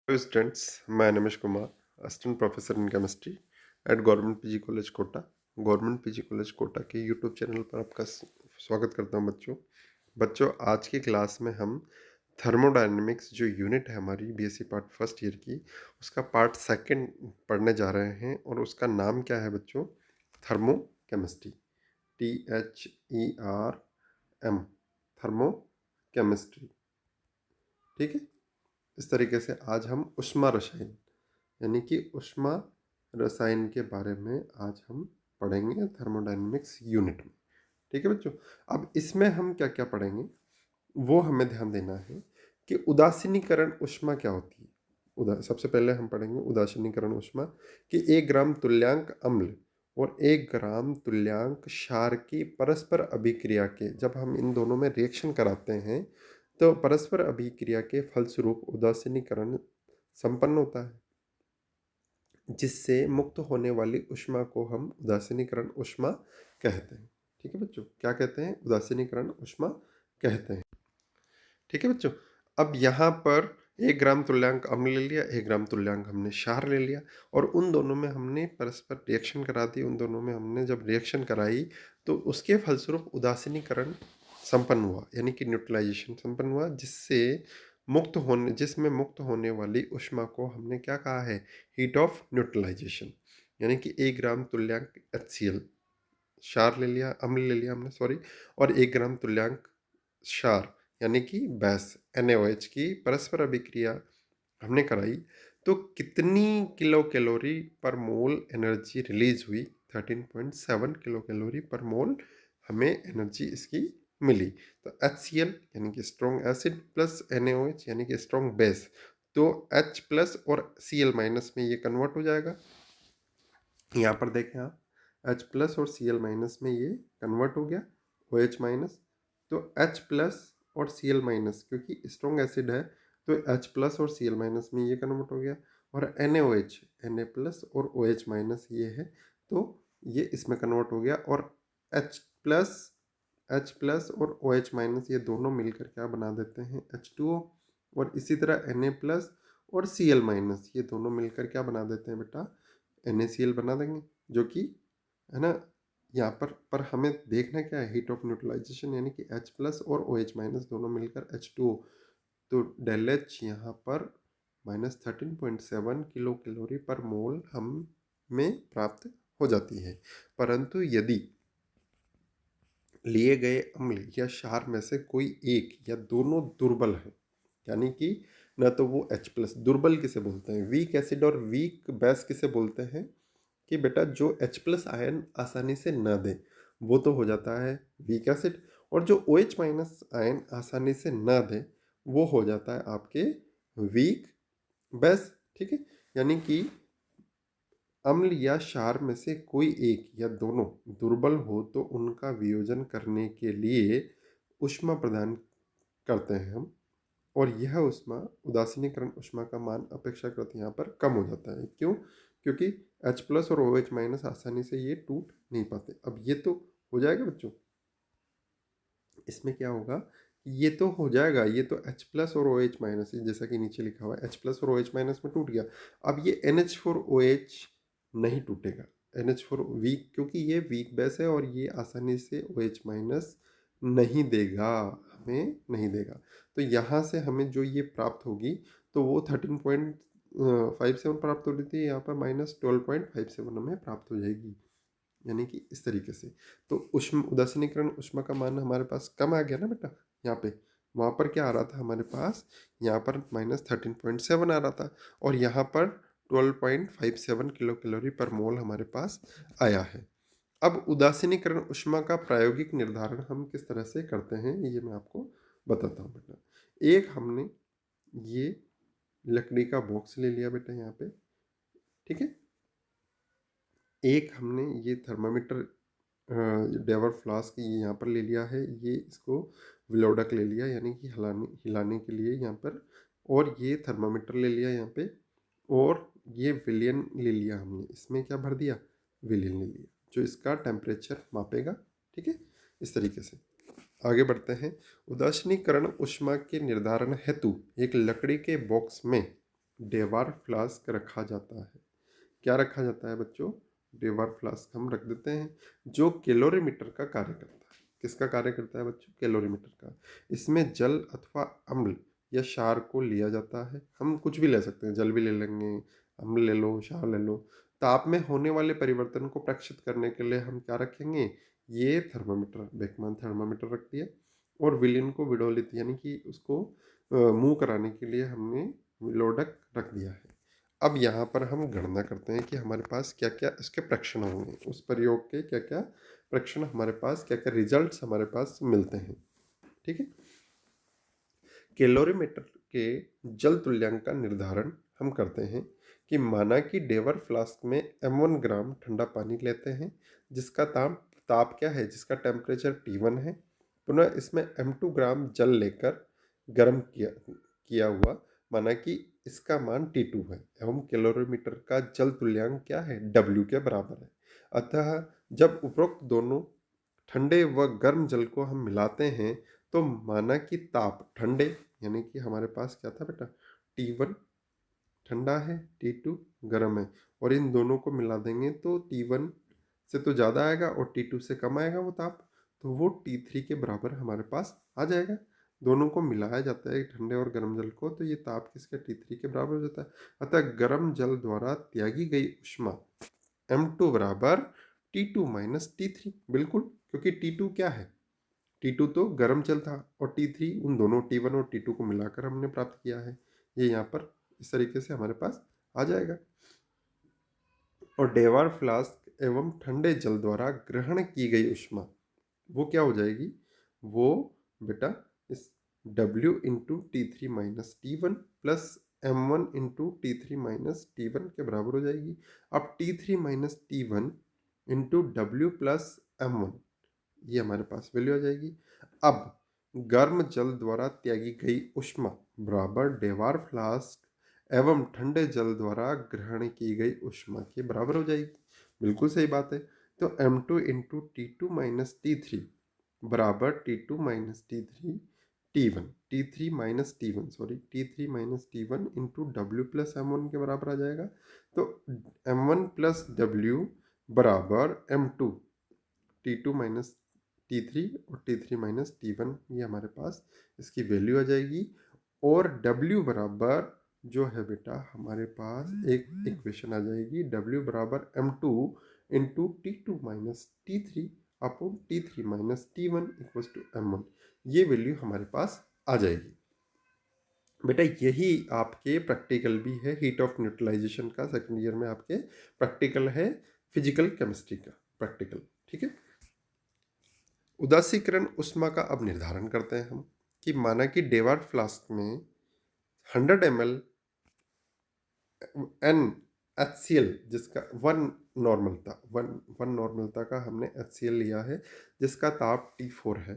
Hello students, मैं Namish Kumar, assistant professor in chemistry at government PG college Kota. Government PG college Kota के YouTube channel पर आपका स्वागत करता हूं बच्चों आज की क्लास में हम थर्मोडायनेमिक्स जो यूनिट है हमारी बीएससी पार्ट फर्स्ट ईयर की, उसका पार्ट सेकंड पढ़ने जा रहे हैं और उसका नाम क्या है बच्चों? Thermo chemistry. THERM, thermo chemistry. ठीक है, इस तरीके से आज हम ऊष्मा रसायन यानी कि ऊष्मा रसायन के बारे में आज हम पढ़ेंगे थर्मोडायनेमिक्स यूनिट में। ठीक है बच्चों, अब इसमें हम क्या क्या पढ़ेंगे वो हमें ध्यान देना है कि उदासीनीकरण ऊष्मा क्या होती है। सबसे पहले हम पढ़ेंगे उदासीनीकरण ऊष्मा कि 1 ग्राम तुल्यांक अम्ल और 1 ग्राम तुल्यांक क्षार की परस्पर अभिक्रिया के जब हम इन दोनों में रिएक्शन कराते हैं तो परस्पर अभिक्रिया के फलस्वरूप उदासीनीकरण संपन्न होता है, जिससे मुक्त होने वाली ऊष्मा को हम उदासीनीकरण ऊष्मा कहते हैं। ठीक है बच्चों, क्या कहते हैं? उदासीनीकरण ऊष्मा कहते हैं। ठीक है बच्चों, अब यहाँ पर 1 ग्राम तुल्यांक अम्ल ले लिया, 1 ग्राम तुल्यांक हमने क्षार ले लिया और उन दोनों में हमने परस्पर रिएक्शन करा दी। उन दोनों में हमने जब रिएक्शन कराई तो उसके फलस्वरूप उदासीनीकरण संपन्न हुआ, यानी कि न्यूट्रलाइजेशन संपन्न हुआ, जिसमें मुक्त होने वाली ऊष्मा को हमने क्या कहा है? Heat of neutralization. यानी कि 1 ग्राम तुल्यांक HCl क्षार ले लिया, अम्ल ले लिया हमने, सॉरी, और 1 ग्राम तुल्यांक क्षार यानी कि बेस NaOH की परस्पर अभिक्रिया हमने कराई तो कितनी किलो कैलोरी पर मोल एनर्जी रिलीज हुई? 13.7 किलो कैलोरी पर मोल हमें एनर्जी इसकी मिली। तो HCl यानी कि स्ट्रॉन्ग एसिड प्लस NaOH यानी कि स्ट्रॉन्ग बेस, तो H प्लस और Cl माइनस में ये कन्वर्ट हो जाएगा। यहाँ पर देखें आप, H प्लस और Cl माइनस में ये कन्वर्ट हो गया OH माइनस। तो H प्लस और Cl माइनस, क्योंकि स्ट्रॉन्ग एसिड है तो H प्लस और Cl माइनस में ये कन्वर्ट हो गया, और NaOH Na प्लस और OH माइनस ये है तो ये इसमें कन्वर्ट हो गया, और H प्लस और OH माइनस ये दोनों मिलकर क्या बना देते हैं? H2O। और इसी तरह Na प्लस और Cl माइनस ये दोनों मिलकर क्या बना देते हैं बेटा? NaCl बना देंगे, जो कि है ना। यहाँ पर हमें देखना क्या है? हीट ऑफ न्यूट्रलाइजेशन, यानी कि H प्लस और OH माइनस दोनों मिलकर H2O, तो डेल एच यहाँ पर -13.7 किलो कैलोरी पर मोल हमें प्राप्त हो जाती है। परंतु यदि लिए गए अम्ल या क्षार में से कोई एक या दोनों दुर्बल है, यानी कि न तो वो H प्लस, दुर्बल किसे बोलते हैं? वीक एसिड और वीक बेस किसे बोलते हैं? कि बेटा जो H प्लस आयन आसानी से न दे वो तो हो जाता है वीक एसिड, और जो OH माइनस आयन आसानी से न दे वो हो जाता है आपके वीक बेस। ठीक है, यानी कि अम्ल या क्षार में से कोई एक या दोनों दुर्बल हो तो उनका वियोजन करने के लिए ऊष्मा प्रदान करते हैं हम, और यह ऊष्मा उदासीनीकरण ऊष्मा का मान अपेक्षाकृत यहाँ पर कम हो जाता है। क्यों? क्योंकि H प्लस और OH माइनस आसानी से ये टूट नहीं पाते। अब ये तो हो जाएगा बच्चों, इसमें क्या होगा? ये तो हो जाएगा, ये तो H प्लस और OH माइनस, जैसा कि नीचे लिखा हुआ है H प्लस और OH माइनस में टूट गया। अब ये NH4OH नहीं टूटेगा, NH4 वीक, क्योंकि ये वीक बेस है और ये आसानी से OH माइनस नहीं देगा, हमें नहीं देगा। तो यहाँ से हमें जो ये प्राप्त होगी तो वो 13.57 प्राप्त हो रही थी, यहाँ पर -12.57 हमें प्राप्त हो जाएगी, यानी कि इस तरीके से। तो उदासीनीकरण ऊष्मा का मान हमारे पास कम आ गया ना बेटा यहाँ पे। वहाँ पर क्या आ रहा था हमारे पास? यहाँ पर -13.7 आ रहा था, और यहाँ पर 12.57 किलो कैलोरी पर मोल हमारे पास आया है। अब उदासीनीकरण ऊष्मा का प्रायोगिक निर्धारण हम किस तरह से करते हैं ये मैं आपको बताता हूँ बेटा। एक हमने ये लकड़ी का बॉक्स ले लिया बेटा यहाँ पे, ठीक है। एक हमने ये थर्मामीटर डेवर फ्लास्क ये यहाँ पर ले लिया है, ये इसको विलोडक ले लिया यानी कि हिलाने के लिए यहाँ पर, और ये थर्मामीटर ले लिया यहाँ पे, और ये विलियन ले लिया हमने, इसमें क्या भर दिया? विलियन ले लिया जो इसका टेम्परेचर मापेगा। ठीक है, इस तरीके से आगे बढ़ते हैं। उदासीनीकरण ऊष्मा के निर्धारण हेतु एक लकड़ी के बॉक्स में डेवार फ्लास्क रखा जाता है। क्या रखा जाता है बच्चों? डेवार फ्लास्क हम रख देते हैं, जो कैलोरीमीटर का कार्य करता है। किसका कार्य करता है बच्चों? कैलोरीमीटर का। इसमें जल अथवा अम्ल या क्षार को लिया जाता है। हम कुछ भी ले सकते हैं, जल भी ले लेंगे, अम्ल ले लो, क्षार ले लो। ताप में होने वाले परिवर्तन को प्रेक्षित करने के लिए हम क्या रखेंगे? ये थर्मामीटर, बेकमैन थर्मामीटर रख दिया, और विलियन को विडोलित यानी कि उसको मुंह कराने के लिए हमने विलोडक रख दिया है। अब यहाँ पर हम गणना करते हैं कि हमारे पास क्या क्या इसके प्रश्न होंगे, उस प्रयोग के क्या क्या प्रश्न हमारे पास, क्या क्या रिजल्ट्स हमारे पास मिलते हैं। ठीक है। कैलोरीमीटर के जल तुल्यांक का निर्धारण हम करते हैं कि माना कि डेवर फ्लास्क में m1 ग्राम ठंडा पानी लेते हैं, जिसका ताप क्या है, जिसका टेम्परेचर T1 है। पुनः इसमें m2 ग्राम जल लेकर गर्म किया हुआ, माना कि इसका मान T2 है, एवं कैलोरीमीटर का जल तुल्यांक क्या है, W के बराबर है। अतः जब उपरोक्त दोनों ठंडे व गर्म जल को हम मिलाते हैं, तो माना कि ताप ठंडे, यानी कि हमारे पास क्या था बेटा, T1 ठंडा है, T2 गर्म है, और इन दोनों को मिला देंगे तो T1 से तो ज़्यादा आएगा और T2 से कम आएगा वो ताप, तो वो T3 के बराबर हमारे पास आ जाएगा। दोनों को मिलाया जाता है ठंडे और गर्म जल को, तो ये ताप किसका, T3 के बराबर हो जाता है। अतः गर्म जल द्वारा त्यागी गई ऊष्मा M2 बराबर T2 माइनस T3, बिल्कुल, क्योंकि T2 क्या है, T2 तो गर्म जल था, और T3 उन दोनों T1 और T2 को मिलाकर हमने प्राप्त किया है। ये यहाँ पर इस तरीके से हमारे पास आ जाएगा। और डेवार फ्लास्क एवं ठंडे जल द्वारा ग्रहण की गई ऊष्मा वो क्या हो जाएगी, वो बेटा इस W into T3 minus T1 plus M1 into T3 minus T1 के बराबर हो जाएगी। अब T3 minus T1 into W plus M1, ये हमारे पास वैल्यू आ जाएगी। अब गर्म जल द्वारा त्यागी गई ऊष्मा बराबर डेवार फ्लास्क एवं ठंडे जल द्वारा ग्रहण की गई ऊष्मा के बराबर हो जाएगी। बिल्कुल सही बात है। तो M2 into T2 minus T3 बराबर T2 minus T3 T1, T3 minus T1 sorry T3 minus T1 into W plus M1 के बराबर आ जाएगा। तो M1 प्लस W बराबर M2 T2 माइनस T3 और T3 माइनस T1, ये हमारे पास इसकी वैल्यू आ जाएगी। और W बराबर जो है बेटा हमारे पास एक इक्वेशन आ जाएगी, W बराबर M2 into T2 minus T3 upon T3 minus T1 equals to M1, ये वैल्यू हमारे पास आ जाएगी। बेटा यही आपके प्रैक्टिकल भी है, हीट ऑफ न्यूट्रलाइजेशन का सेकंड ईयर में आपके प्रैक्टिकल है, फिजिकल केमिस्ट्री का प्रैक्टिकल। ठीक है। उदासीकरण ऊष्मा का अब निर्धारण करते हैं हम कि माना कि डेवार फ्लास्क में 100 ml NaCl जिसका वन नॉर्मलता का हमने HCl लिया है, जिसका ताप T4 है,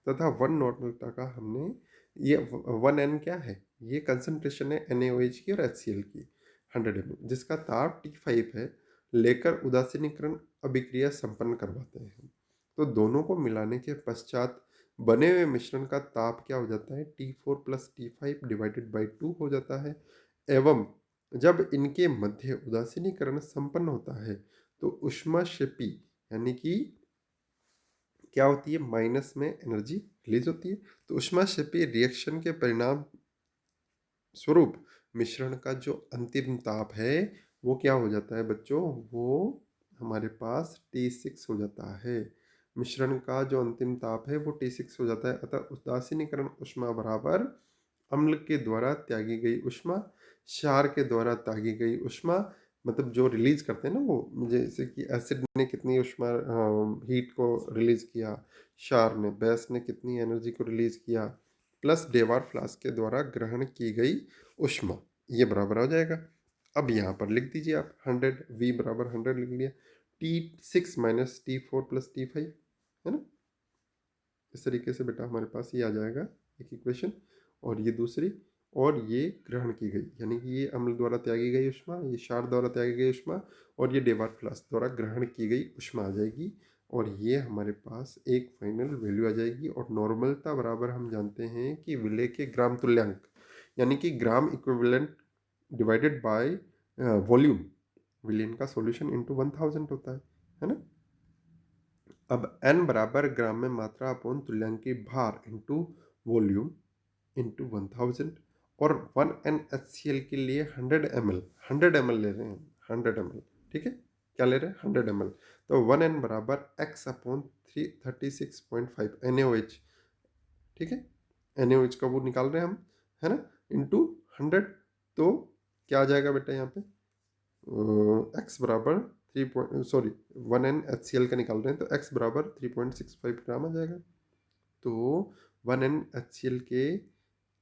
तथा 1 नॉर्मलता का हमने ये 1N क्या है, ये कंसंट्रेशन है NaOH की और HCl की 100 ml, जिसका ताप T5 है, लेकर उदासीनीकरण अभिक्रिया संपन्न करवाते हैं। तो दोनों को मिलाने के पश्चात बने हुए मिश्रण का ताप क्या हो जाता है, T4 plus T5 divided by 2 हो जाता है। एवं जब इनके मध्य उदासीनीकरण संपन्न होता है, तो ऊष्माक्षेपी यानी कि क्या होती है, माइनस में एनर्जी रिलीज होती है। तो ऊष्माक्षेपी रिएक्शन के परिणाम स्वरूप मिश्रण का जो अंतिम ताप है वो क्या हो जाता है बच्चों, वो हमारे पास T6 हो जाता है। मिश्रण का जो अंतिम ताप है वो T6 हो जाता है। अतः उदासीनीकरण ऊष्मा बराबर अम्ल के द्वारा त्यागी गई ऊष्मा, क्षार के द्वारा त्यागी गई ऊष्मा, मतलब जो रिलीज करते हैं ना वो, जैसे कि एसिड ने कितनी ऊष्मा हीट को रिलीज किया, क्षार ने, बेस ने कितनी एनर्जी को रिलीज किया, प्लस डेवार फ्लास्क के द्वारा ग्रहण की गई ऊष्मा, ये बराबर हो जाएगा। अब यहाँ पर लिख दीजिए आप 100, V बराबर 100 लिख लिया, T6 minus T4 plus T5, है ना। इस तरीके से बेटा हमारे पास ये आ जाएगा एक इक्वेशन, और ये दूसरी, और ये ग्रहण की गई यानी कि ये अम्ल द्वारा त्यागी गई ऊष्मा, ये क्षार द्वारा त्यागी गई ऊष्मा, और ये डेवार फ्लास्क द्वारा ग्रहण की गई ऊष्मा आ जाएगी। और ये हमारे पास एक फाइनल वैल्यू आ जाएगी। और नॉर्मलता बराबर हम जानते हैं कि विलेय के ग्राम तुल्यांक, यानी कि gram equivalent divided by volume, विलियन का सॉल्यूशन इंटू 1000 होता है ना। अब n बराबर ग्राम में मात्रा अपॉन तुल्यांकी भार इंटू वॉल्यूम इंटू 1000, और 1n HCl के लिए 100 ml ले रहे हैं, 100 ml, ठीक है। क्या ले रहे हैं? 100 ml। तो 1n बराबर x अपॉन 36.5 NaOH, ठीक है। NaOH का वो निकाल रहे हैं हम, है ना, इंटू 100। तो क्या आ जाएगा बेटा यहाँ पे? एक्स बराबर 1n HCl का निकाल रहे हैं, तो एक्स बराबर 3.65 ग्राम आ जाएगा। तो 1n HCl के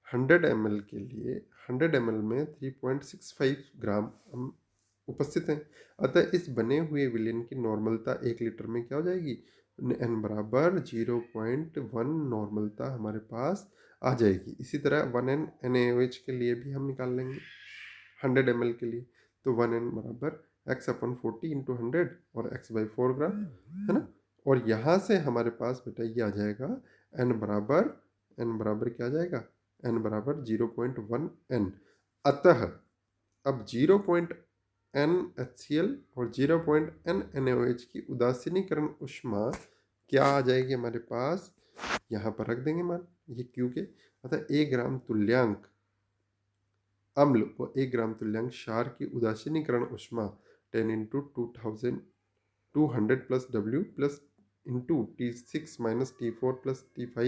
100 ml के लिए 100 ml में 3.65 ग्राम हम उपस्थित हैं। अतः इस बने हुए विलयन की नॉर्मलता 1 लीटर में क्या हो जाएगी? n बराबर 0.1 नॉर्मलता हमारे पास आ जाएगी। इसी तरह 1n NaOH के लिए भी हम निकाल लेंगे 100 ml के लिए। तो 1n बराबर x अपन 40 इंटू 100 और x/4 ग्राम, है ना। और यहाँ से हमारे पास बेटा ये आ जाएगा n बराबर क्या आ जाएगा? n बराबर 0.1 n। अतः अब 0.n HCl और 0.n NaOH की उदासीनीकरण ऊष्मा क्या आ जाएगी हमारे पास? यहाँ पर रख देंगे मान, ये Q के। अतः 1 ग्राम तुल्यांक अम्ल व 1 ग्राम तुल्यांक क्षार की उदासीनीकरण ऊष्मा 10 into 2200 plus W plus into T6 minus T4 plus T5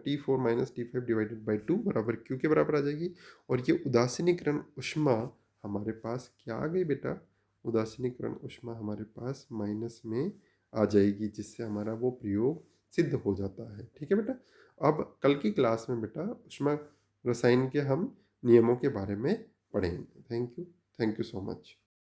T4 minus T5 divided by 2 बराबर Q के बराबर आ जाएगी। और ये उदासीनीकरण ऊष्मा हमारे पास क्या आ गई बेटा? उदासीनीकरण ऊष्मा हमारे पास माइनस में आ जाएगी, जिससे हमारा वो प्रयोग सिद्ध हो जाता है, ठीक है बेटा। अब कल की क्लास में बेटा ऊष्मा रसायन के हम नियमों के बारे में पढ़ेंगे। Thank you so much.